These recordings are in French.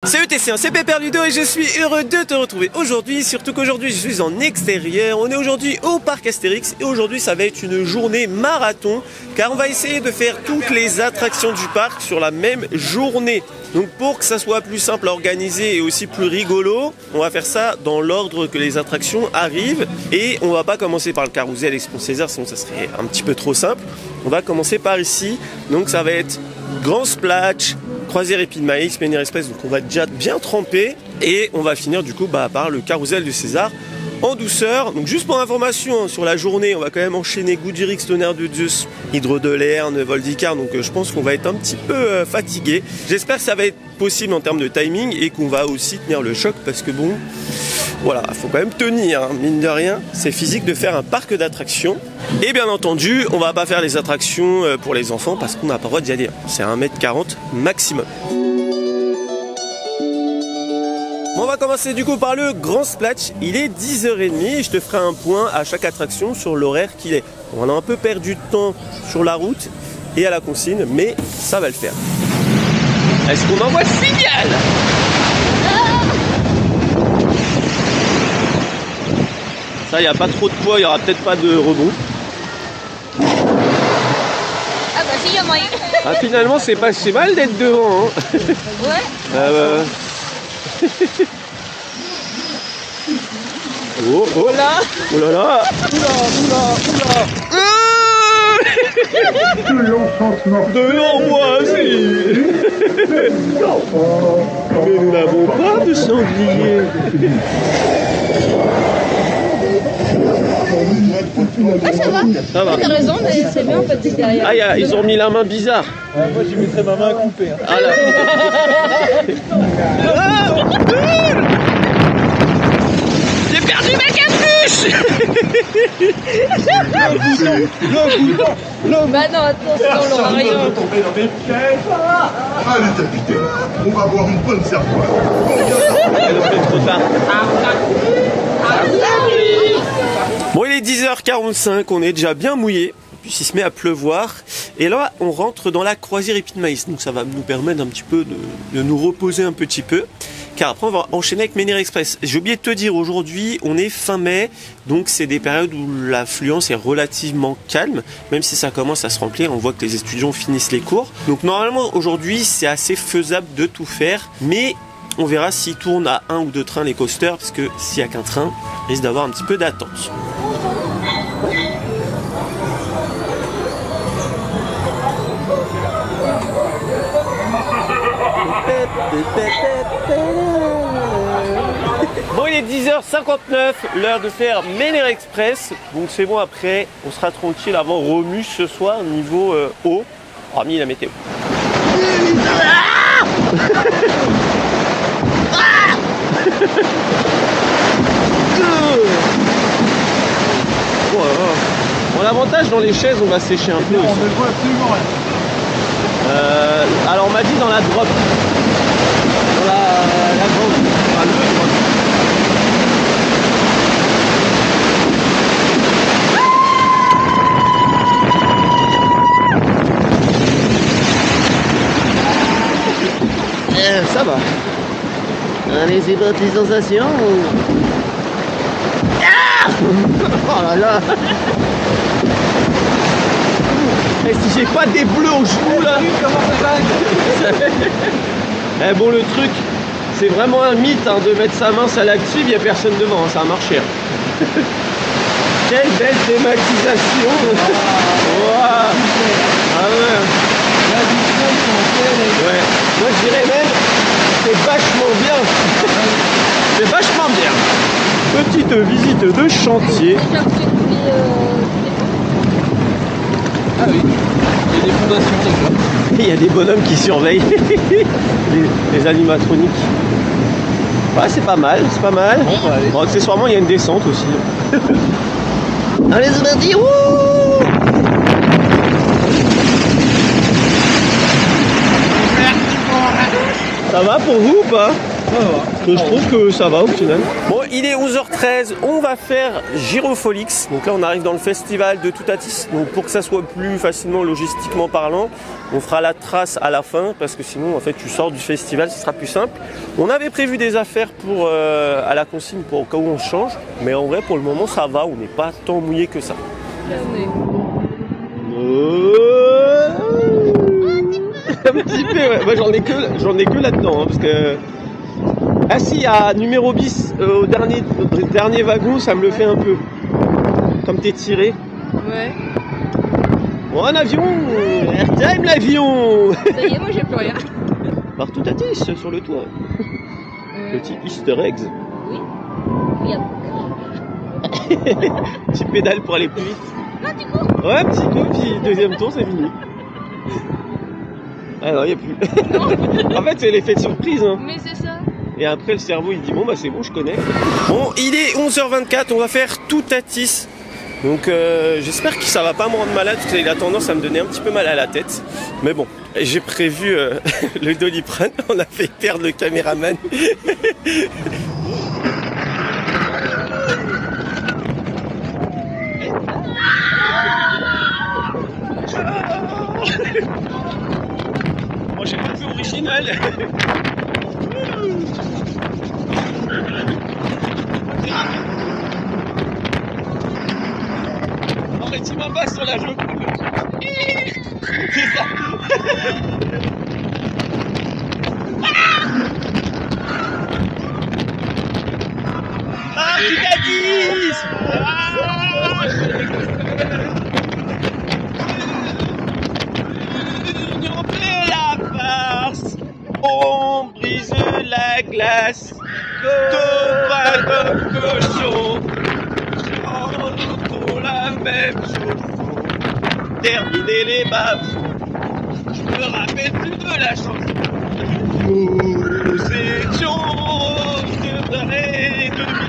Salut TC1, c'est Pépère Ludo et je suis heureux de te retrouver aujourd'hui, surtout qu'aujourd'hui je suis en extérieur. On est aujourd'hui au parc Astérix et aujourd'hui ça va être une journée marathon car on va essayer de faire toutes les attractions du parc sur la même journée. Donc pour que ça soit plus simple à organiser et aussi plus rigolo, on va faire ça dans l'ordre que les attractions arrivent et on va pas commencer par le carrousel Expo César, sinon ça serait un petit peu trop simple. On va commencer par ici, donc ça va être Grand Splash, Croisière Épine Maïs, Menhir Express, donc on va déjà bien tremper et on va finir du coup par le carrousel de César en douceur. Donc juste pour information sur la journée, on va quand même enchaîner Goudurix, Tonnerre de Zeus, Hydro de Lerne, Voldicar, donc je pense qu'on va être un petit peu fatigué. J'espère que ça va être possible en termes de timing et qu'on va aussi tenir le choc parce que bon, voilà, il faut quand même tenir, hein, mine de rien, c'est physique de faire un parc d'attractions. Et bien entendu, on va pas faire les attractions pour les enfants parce qu'on n'a pas le droit d'y aller. C'est 1m40 maximum. On va commencer du coup par le Grand Splash. Il est 10h30 et je te ferai un point à chaque attraction sur l'horaire qu'il est. On a un peu perdu de temps sur la route et à la consigne, mais ça va le faire. Est-ce qu'on envoie le signal ? Ça, il n'y a pas trop de poids, il n'y aura peut-être pas de rebond. Ah bah si, il y a moyen. Ah, finalement, c'est pas si mal d'être devant. Hein. Ouais. Oh, oh là. Oh là là. Devant moi, si. Mais nous n'avons pas de sanglier. Ah ça va. Ça va. T'as raison, mais c'est bien en fait c'est derrière. Ah, ils ont mis la main bizarre. Moi j'y mettrais ma main à couper. Hein. Ah là. J'ai perdu ma capuche. Bah non, attention, on l'aura rien. Tomber dans mes pièges. Allez, capitaine, on va boire une bonne servoise. Trop tard. Bon, il est 10h45, on est déjà bien mouillé. Puis il se met à pleuvoir. Et là, on rentre dans la Croisière Épine Maïs. Donc ça va nous permettre un petit peu de nous reposer un petit peu. Car après, on va enchaîner avec Menhir Express. J'ai oublié de te dire, aujourd'hui, on est fin mai. Donc c'est des périodes où l'affluence est relativement calme. Même si ça commence à se remplir, on voit que les étudiants finissent les cours. Donc normalement, aujourd'hui, c'est assez faisable de tout faire. Mais on verra s'ils tournent à 1 ou 2 trains les coasters. Parce que s'il n'y a qu'un train, il risque d'avoir un petit peu d'attente. Bon, il est 10h59, l'heure de faire Menhir Express. Donc c'est bon, après on sera tranquille avant Romus ce soir niveau eau, hormis la météo. Bon, l'avantage dans les chaises, on va sécher un peu aussi. On ne voit absolument rien. Alors on m'a dit dans la drop. Dans la grande. Enfin, le drop. Ça va. Allez, c'est parti, sensation. Ah oh là là. Et si j'ai pas des bleus au genou là. Eh bon, le truc, c'est vraiment un mythe hein, de mettre sa main, ça l'active, il n'y a personne devant, hein, ça a marché. Hein. Quelle belle thématisation. Wow. Ah ouais. Ouais. Moi je dirais même, c'est vachement bien. C'est vachement bien. Petite visite de chantier. Ah oui, il y a des fondations quelque part. Il y a des bonhommes qui surveillent les animatroniques. Ouais, c'est pas mal, c'est pas mal. Bon, accessoirement, il y a une descente aussi. Allez, c'est parti. Ça va pour vous ou pas? Ça va. Je trouve que ça va au final. Bon, il est 11h13, on va faire Gyrofolix. Donc là, on arrive dans le festival de Toutatis. Donc pour que ça soit plus facilement logistiquement parlant, on fera la trace à la fin parce que sinon, en fait, tu sors du festival, ce sera plus simple. On avait prévu des affaires pour à la consigne pour au cas où on change, mais en vrai, pour le moment, ça va. On n'est pas tant mouillé que ça. Un petit peu, ouais. Moi, j'en ai que là-dedans, hein, parce que. Ah si, à numéro bis, au dernier wagon, ça me le fait un peu. Comme t'es tiré. Ouais. Oh, un avion! Airtime l'avion! Ça y est, moi j'ai plus rien. Partout à tis sur le toit. Petit easter eggs. Oui. Regarde. Petit pédale pour aller plus vite. Non, du coup. Ouais, petit coup, puis deuxième tour, c'est fini. Ah non, il n'y a plus. En fait, c'est l'effet de surprise. Hein. Mais c'est ça. Et après, le cerveau, il dit bon, bah c'est bon, je connais. Bon, il est 11h24, on va faire Toutatis. Donc, j'espère que ça va pas me rendre malade, parce qu'il a tendance à me donner un petit peu mal à la tête. Mais bon, j'ai prévu le Doliprane, on a fait perdre le caméraman. Moi, j'ai pas fait original. Arrêtez-moi pas sur la joue. C'est ça. Ah, tu t'as dit. On fait la farce. On brise la glace. Comme cochon. Pour la même chose. Terminer les baffes. Je me rappelle plus de la chanson. Nous étions de et demi.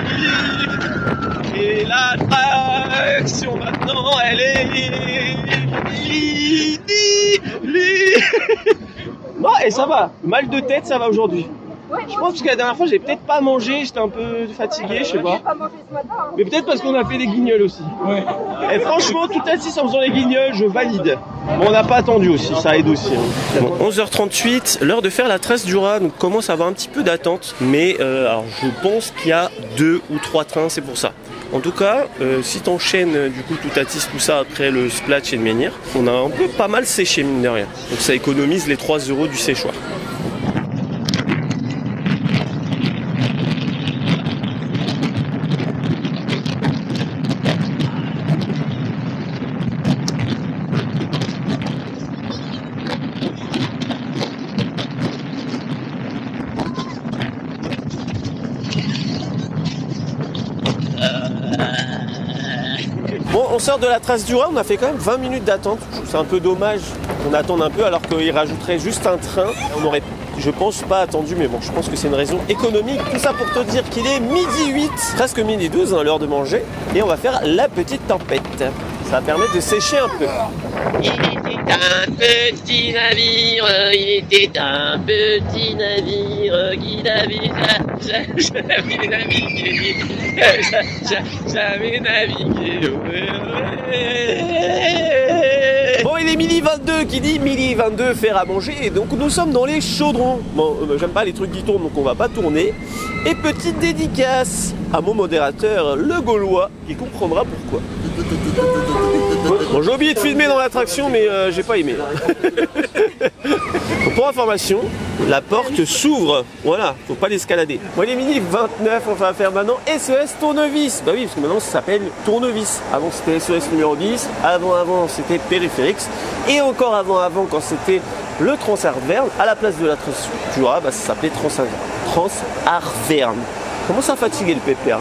Et l'attraction maintenant elle est finie. Bon, et ça va. Mal de tête, ça va aujourd'hui. Ouais, Je pense que la dernière fois, j'ai peut-être pas mangé, j'étais un peu fatigué, je sais pas. J'ai pas mangé ce matin. Hein. Mais peut-être parce qu'on a fait des guignols aussi. Ouais. Et franchement, tout assis en faisant les guignols, je valide. Bon, on n'a pas attendu aussi, ça aide aussi. Hein. Bon, 11h38, l'heure de faire la trace du rat, donc commence à avoir un petit peu d'attente. Mais alors, je pense qu'il y a 2 ou 3 trains, c'est pour ça. En tout cas, si t'enchaînes du coup Toutatis, tout ça après le splatch et le menhir, on a un peu pas mal séché mine de rien. Donc ça économise les 3 € du séchoir. Bon, on sort de la trace du rat, on a fait quand même 20 minutes d'attente. C'est un peu dommage qu'on attende un peu alors qu'il rajouterait juste un train. On aurait, je pense, pas attendu, mais bon, je pense que c'est une raison économique. Tout ça pour te dire qu'il est midi 8, presque midi 12, hein, l'heure de manger. Et on va faire la petite tempête. Ça va permettre de sécher un peu. Il était un petit navire, il était un petit navire qui n'avait jamais navigué, jamais navigué. Bon, il est midi 22, qui dit midi 22 faire à manger, et donc nous sommes dans les chaudrons. Bon, j'aime pas les trucs qui tournent, donc on va pas tourner. Et petite dédicace à mon modérateur, le Gaulois, qui comprendra pourquoi. Bon, j'ai oublié de filmer dans l'attraction, mais j'ai pas aimé. Pour information, la porte s'ouvre. Voilà, faut pas l'escalader. Bon, il est midi 29, on va faire maintenant SES Tournevis. Bah oui, parce que maintenant ça s'appelle Tournevis. Avant c'était SES numéro 10, avant c'était Périphérix. Et encore avant quand c'était le Transarverne, à la place de la trace du rat, bah, ça s'appelait Transarverne. Comment ça fatiguer le pépère?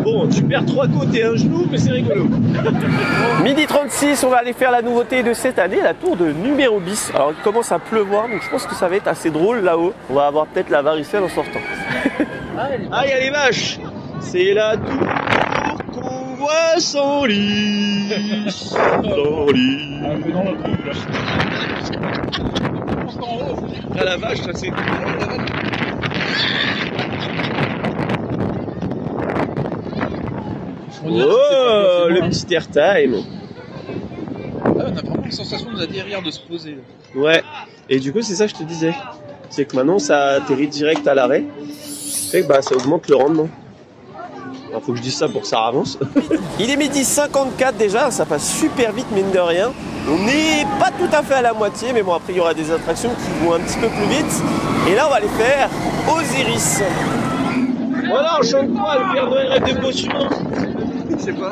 Bon, tu perds 3 côtes et un genou, mais c'est rigolo. Midi 36, on va aller faire la nouveauté de cette année, la tour de numéro bis. Alors il commence à pleuvoir, donc je pense que ça va être assez drôle là-haut. On va avoir peut-être la varicelle en sortant. Ah, il y a les vaches. C'est la tour qu'on voit sans lit. Sans lit. Un peu dans le trou, là. Ah, la vache, ça c'est... Oh, le petit airtime. Ah, on a vraiment la sensation de derrière de se poser. Ouais. Et du coup, c'est ça que je te disais. C'est que maintenant, ça atterrit direct à l'arrêt. Et que bah, ça augmente le rendement. Il faut que je dise ça pour que ça avance. Il est 12h54 déjà, ça passe super vite mine de rien. On n'est pas tout à fait à la moitié, mais bon après il y aura des attractions qui vont un petit peu plus vite. Et là on va les faire Osiris. Voilà, on chante quoi, le Père Noël rêve de potions? Je sais pas.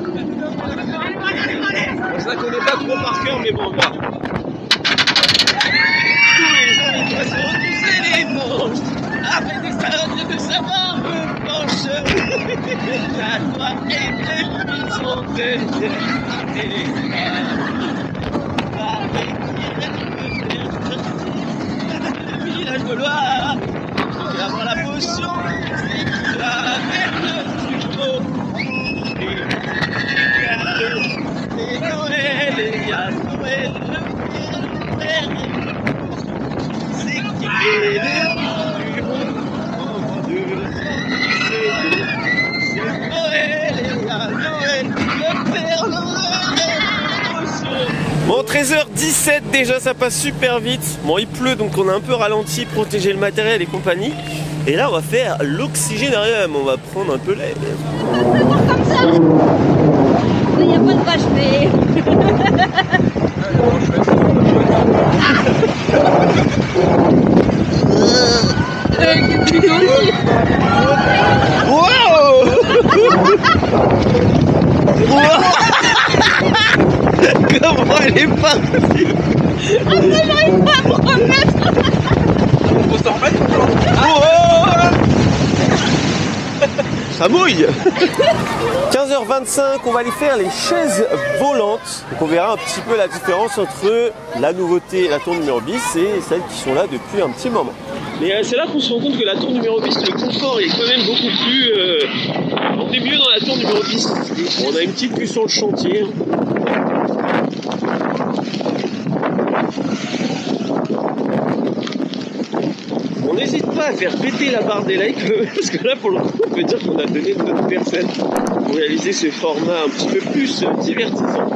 On se la connaît pas trop par cœur, mais bon, on va. Tous les gens ils doivent se repousser les manches. Après des salades de savoir me penche. La toi et les sont de le village de Loire. Et avant la potion, c'est la merde du beau. Et Noël, et il y a Noël, le père. C'est qui est le bureau. C'est Noël, et il y a Noël, le père Noël. Bon, 13h17 déjà, ça passe super vite. Bon, il pleut donc on a un peu ralenti, protéger le matériel et compagnie. Et là, on va faire l'oxygénarium. On va prendre un peu l'air. Comme ça. Il n'y a pas de vache, mais... Wow. Comment elle est partie? J'arrive pas à me remettre. Faut s'en remettre. Ça mouille. 15h25, on va aller faire les chaises volantes. Donc on verra un petit peu la différence entre la nouveauté, la tour numéro 10 et celles qui sont là depuis un petit moment. Mais c'est là qu'on se rend compte que la tour numéro 10, le confort est quand même beaucoup plus... on est mieux dans la tour numéro 10. On a une petite vue sur le chantier. On n'hésite pas à faire péter la barre des likes, parce que là, pour le coup, on peut dire qu'on a donné notre personne pour réaliser ce format un petit peu plus divertissant.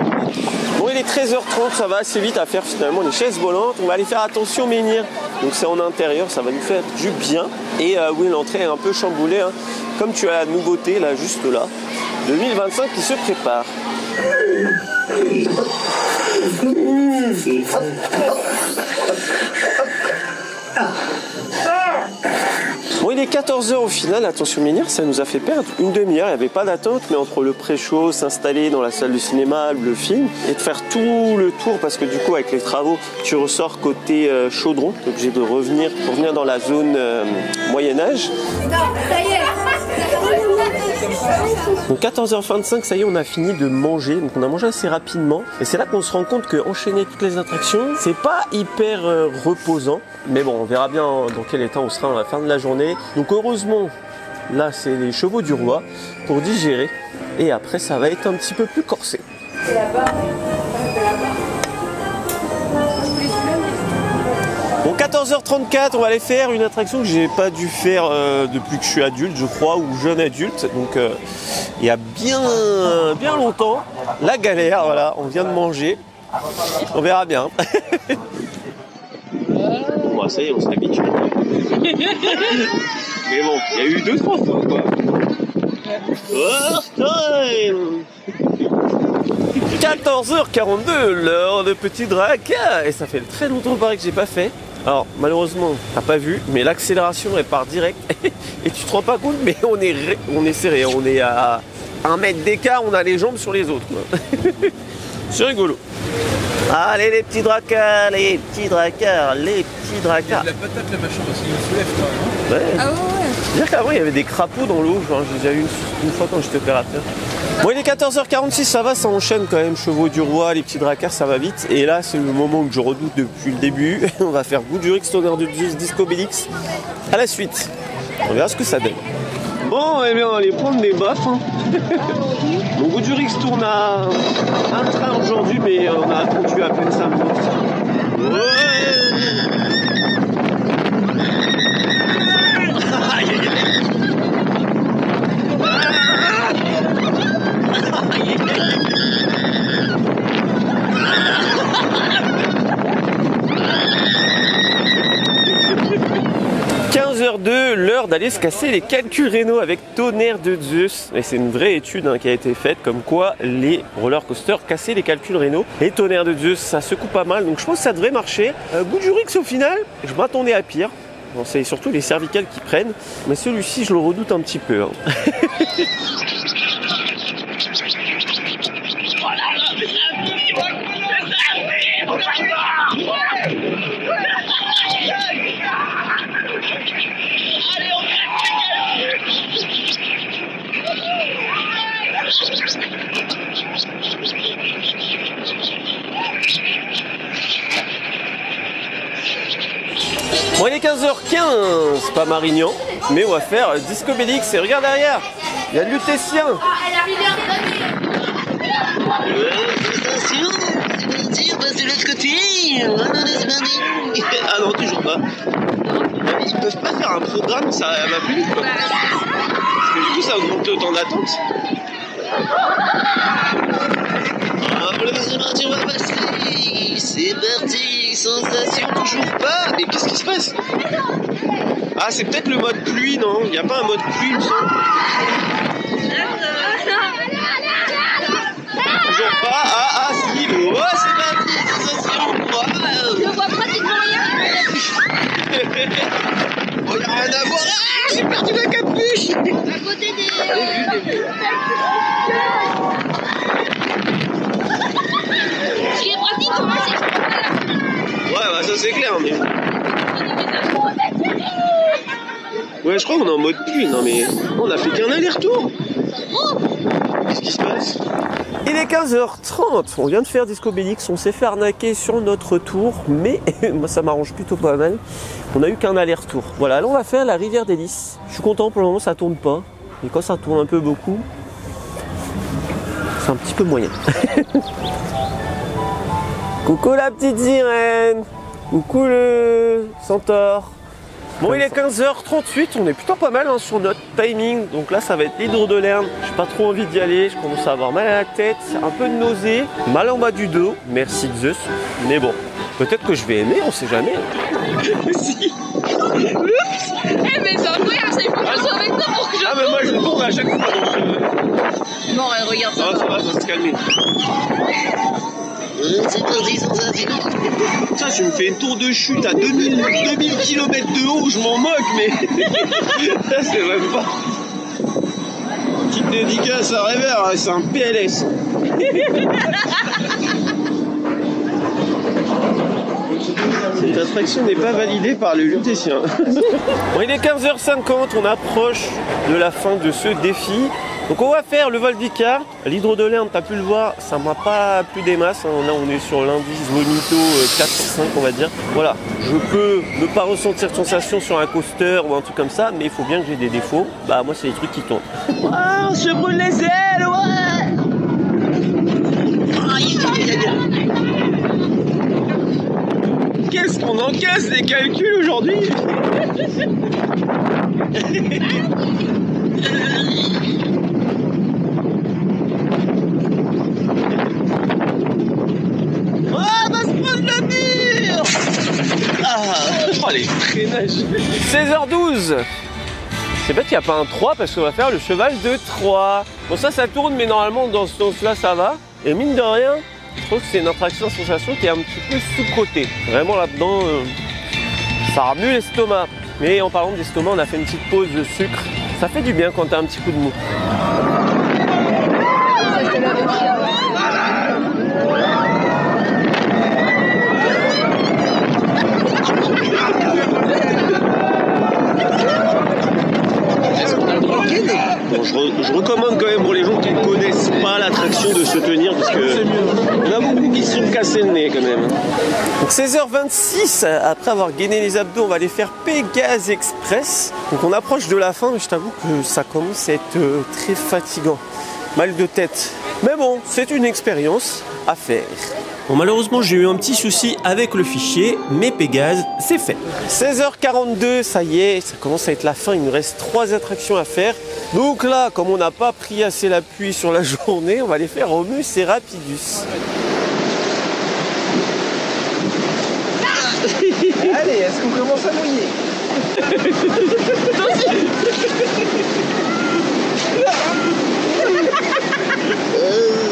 Bon, il est 13h30, ça va assez vite à faire finalement les chaises volantes. On va aller faire attention menhir. Donc c'est en intérieur, ça va nous faire du bien. Et oui, l'entrée est un peu chamboulée, hein. Comme tu as la nouveauté, là, juste là, 2025 qui se prépare. Bon, il est 14h au final, attention menhir, ça nous a fait perdre une demi-heure, il n'y avait pas d'attente, mais entre le pré-show, s'installer dans la salle de cinéma, le film, et de faire tout le tour, parce que du coup avec les travaux, tu ressors côté chaudron, tu es obligé de revenir dans la zone Moyen-Âge. Donc 14h25, ça y est, on a fini de manger, donc on a mangé assez rapidement, et c'est là qu'on se rend compte que enchaîner toutes les attractions, c'est pas hyper reposant, mais bon, on verra bien dans quel état on sera à la fin de la journée. Donc heureusement, là c'est les chevaux du roi pour digérer, et après ça va être un petit peu plus corsé. Bon, 14h34, on va aller faire une attraction que j'ai pas dû faire depuis que je suis adulte, je crois, ou jeune adulte. Donc il y a bien longtemps, la galère, voilà, on vient de manger. On verra bien. Bon, ça y est, on s'habitue. Mais bon, il y a eu 2-3 fois, quoi. Time 14h42, l'heure de petit dracard. Et ça fait très longtemps pareil que j'ai pas fait. Alors malheureusement, t'as pas vu, mais l'accélération elle part direct. Et tu te rends pas compte, mais on est serré, on est à 1 mètre d'écart, on a les jambes sur les autres. C'est rigolo. Allez les petits dracards, les petits dracards, les petits dracards. La patate, le machin aussi, il soulève quand même. Ouais. Ah ouais. C'est-à-dire qu'avant il y avait des crapauds dans l'eau, j'ai déjà eu une fois quand j'étais opérateur. Bon, il est 14h46, ça va, ça enchaîne quand même, chevaux du roi, les petits dracards, ça va vite. Et là, c'est le moment que je redoute depuis le début. On va faire Goudurix, Tonnerre de Zeus, Disco Bélix. À la suite. On verra ce que ça donne. Bon, eh bien, on va aller prendre des baffes. Hein. Mon Goudurix tourne à un train aujourd'hui, mais on a attendu à peine 5 minutes. Ouais. Aïe, aïe, aïe. 15h02, l'heure d'aller se casser les calculs rénaux avec Tonnerre de Zeus. Et c'est une vraie étude qui a été faite comme quoi les roller coasters cassaient les calculs rénaux. Et Tonnerre de Zeus, ça secoue pas mal, donc je pense que ça devrait marcher. Goudurix au final, je m'attendais à pire. Bon, c'est surtout les cervicales qui prennent, mais celui-ci je le redoute un petit peu. Hein. Bon, il est 15h15, pas Marignan, mais on va faire Disco Bélix. Et regarde derrière, il y a le Lutétien. Attention, c'est parti, on passe de l'autre côté. Ah non, toujours pas. Ils peuvent pas faire un programme, ça va plus vite quoi. Parce que du coup, ça augmente le temps d'attente. C'est parti, on va passer. C'est parti, sensation, toujours pas. Mais qu'est-ce qui se passe? Ah, c'est peut-être le mode pluie, non? Il n'y a pas un mode pluie, il me semble. Toujours pas. Ah, si. Oh, c'est parti, sensation. Je vois pratiquement rien. Oh, il n'y a rien à voir. Ah, j'ai perdu ma capuche. À côté des... Ce qui est pratique, comment c'est... Ouais, bah ça c'est clair, mais... Ouais, je crois qu'on est en mode pluie, non mais... On a fait qu'un aller-retour. Qu'est-ce qui se passe? Il est 15h30, on vient de faire Disco Bélix, on s'est fait arnaquer sur notre tour, mais moi ça m'arrange plutôt pas mal. On a eu qu'un aller-retour. Voilà, là on va faire la rivière des Lys. Je suis content, pour le moment ça tourne pas. Et quand ça tourne un peu beaucoup, c'est un petit peu moyen. Coucou la petite sirène. Coucou le centaure. Bon, il est 15h38, on est plutôt pas mal sur notre timing. Donc là, ça va être l'hydro de Lerne. J'ai pas trop envie d'y aller, je commence à avoir mal à la tête, un peu de nausée, mal en bas du dos. Merci Zeus. Mais bon, peut-être que je vais aimer, on sait jamais. Si. Eh mais c'est incroyable, ça il faut que je sois avec toi pour que je... Ah mais moi je tourne à chaque fois donc... Non, regarde ça. Ah ça va se calmer. C'est parti, sensation. Ça, tu me fais une tour de chute à 2000 km de haut, je m'en moque, mais... Ça, c'est même pas... Petite dédicace à Rêveur, c'est un PLS. Cette attraction n'est pas validée par le Lutétien. Bon, il est 15h50, on approche de la fin de ce défi. Donc on va faire le vol d'Icar. L'hydro de Lerne, t'as pu le voir, ça m'a pas plu des masses. Hein. Là on est sur l'indice Vomito 4-5 on va dire. Voilà, je peux ne pas ressentir de sensation sur un coaster ou un truc comme ça, mais il faut bien que j'ai des défauts. Bah moi c'est les trucs qui tournent. Wow, on se brûle les ailes, ouais. Qu'est-ce qu'on encaisse des calculs aujourd'hui? Ah, va se prendre le mur. Oh, les traînages. 16h12. C'est bête qu'il n'y a pas un 3 parce qu'on va faire le cheval de 3. Bon, ça tourne, mais normalement, dans ce sens-là, ça va. Et mine de rien, je trouve que c'est une attraction sensation qui est un petit peu sous-cotée. Vraiment, là-dedans, ça remue l'estomac. Mais en parlant d'estomac, on a fait une petite pause de sucre. Ça fait du bien quand t'as un petit coup de mou. Bon, je recommande quand même pour les gens qui ne connaissent pas l'attraction de se tenir parce que il y en a beaucoup qui se sont cassés le nez quand même. Donc 16h26, après avoir gainé les abdos, on va aller faire Pégase Express. Donc on approche de la fin, mais je t'avoue que ça commence à être très fatigant. Mal de tête. Mais bon, c'est une expérience à faire. Bon, malheureusement, j'ai eu un petit souci avec le fichier, mais Pégase, c'est fait. 16h42, ça y est, ça commence à être la fin. Il nous reste 3 attractions à faire. Donc là, comme on n'a pas pris assez la pluie sur la journée, on va les faire Romus et Rapidus. Allez, est-ce qu'on commence à mouiller?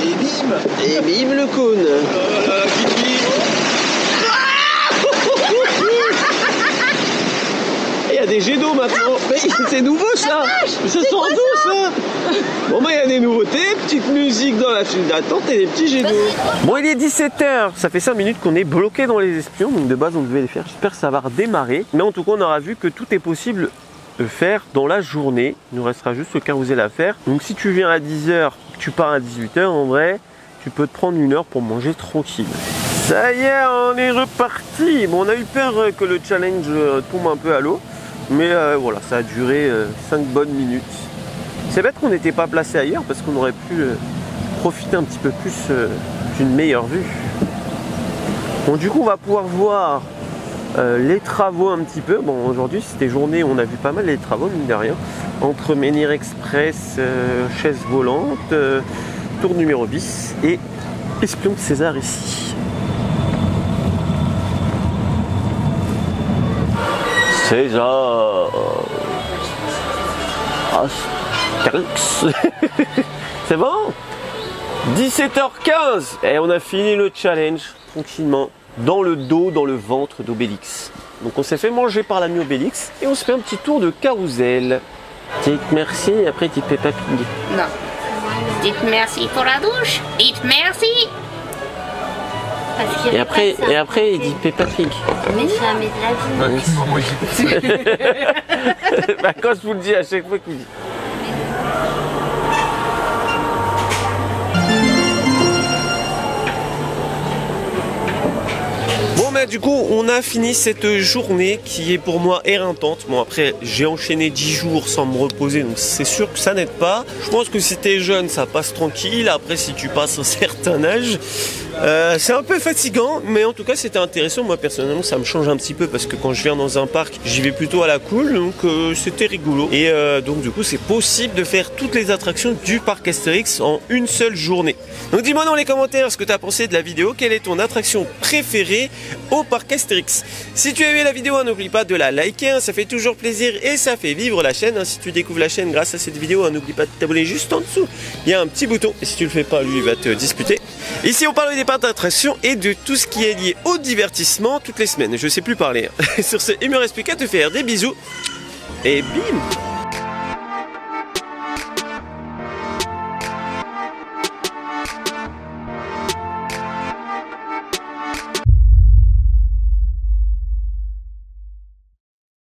Et bim! Et bim le cône. Il y a des jets d'eau maintenant. C'est nouveau ça. Ça sent doux ça. Bon bah il y a des nouveautés, petite musique dans la file d'attente et des petits jets d'eau. Bon, il est 17h, ça fait 5 minutes qu'on est bloqué dans les espions, donc de base on devait les faire. J'espère que ça va redémarrer. Mais en tout cas on aura vu que tout est possible de faire dans la journée. Il nous restera juste le carrousel à faire. Donc si tu viens à 10h, tu pars à 18h, en vrai, tu peux te prendre 1 heure pour manger tranquille. Ça y est, on est reparti. Bon, on a eu peur que le challenge tombe un peu à l'eau. Mais voilà, ça a duré 5 bonnes minutes. C'est bête qu'on n'était pas placé ailleurs parce qu'on aurait pu profiter un petit peu plus d'une meilleure vue. Bon, du coup, on va pouvoir voir les travaux un petit peu. Bon, aujourd'hui, c'était journée, on a vu pas mal les travaux, mine de rien. Entre Menhir Express, chaise volante, tour numéro 10 et espion de César ici. César Astérix. C'est bon? 17h15 et on a fini le challenge tranquillement dans le dos, dans le ventre d'Obélix. Donc on s'est fait manger par l'ami Obélix et on se fait un petit tour de carrousel. Dites merci et après dites Peppa Pig. Non. Dites merci pour la douche. Dites merci. Parce qu'il Et après il dit Peppa Pig. Mais jamais de la vie. Bah, quand je vous le dis à chaque fois qu'il dit. Bon bah du coup on a fini cette journée qui est pour moi éreintante. Bon après j'ai enchaîné 10 jours sans me reposer, donc c'est sûr que ça n'aide pas. Je pense que si t'es jeune ça passe tranquille. Après si tu passes un certain âge, c'est un peu fatigant, mais en tout cas c'était intéressant. Moi personnellement ça me change un petit peu parce que quand je viens dans un parc j'y vais plutôt à la cool, donc c'était rigolo. Et donc du coup c'est possible de faire toutes les attractions du parc Astérix en une seule journée. Donc dis-moi dans les commentaires ce que tu as pensé de la vidéo, quelle est ton attraction préférée au parc Astérix. Si tu as aimé la vidéo, n'oublie pas de la liker, ça fait toujours plaisir et ça fait vivre la chaîne. Si tu découvres la chaîne grâce à cette vidéo, n'oublie pas de t'abonner juste en dessous. Il y a un petit bouton et si tu le fais pas, lui il va te disputer. Ici on parle des parcs d'attractions et de tout ce qui est lié au divertissement toutes les semaines. Je sais plus parler. Sur ce, il me reste plus qu'à te faire des bisous et bim.